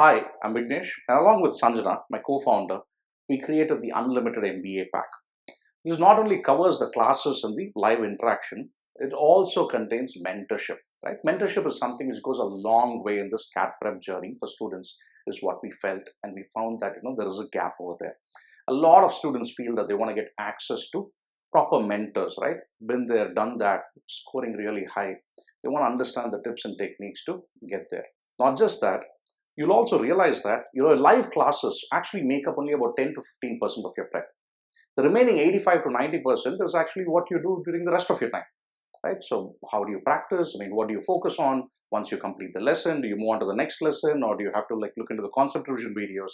Hi, I'm Vignesh, and along with Sanjana, my co-founder, we created the Unlimited MBA Pack. This not only covers the classes and the live interaction, it also contains mentorship. Right? Mentorship is something which goes a long way in this CAT prep journey for students, is what we felt, and we found that there is a gap over there. A lot of students feel that they want to get access to proper mentors, right? Been there, done that, scoring really high. They want to understand the tips and techniques to get there. Not just that, you'll also realize that live classes actually make up only about 10 to 15% of your prep. The remaining 85 to 90% is actually what you do during the rest of your time, right? So how do you practice? I mean, what do you focus on once you complete the lesson? Do you move on to the next lesson, or do you have to look into the concept revision videos?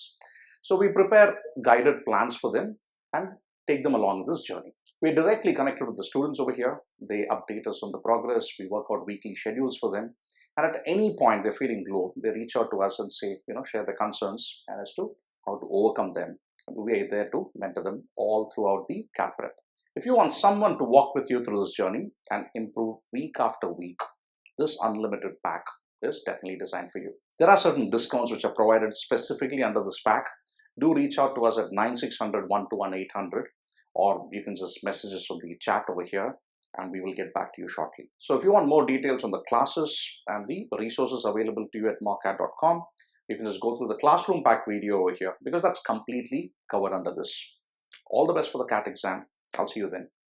So we prepare guided plans for them and take them along this journey. We're directly connected with the students over here. They update us on the progress. We work out weekly schedules for them. And at any point they're feeling low, they reach out to us and say, share their concerns and as to how to overcome them. And we are there to mentor them all throughout the CAT prep. If you want someone to walk with you through this journey and improve week after week, this unlimited pack is definitely designed for you. There are certain discounts which are provided specifically under this pack. Do reach out to us at 9600-121-800, or you can just message us on the chat over here and we will get back to you shortly. So if you want more details on the classes and the resources available to you at mockat.com, you can just go through the classroom pack video over here because that's completely covered under this. All the best for the CAT exam. I'll see you then.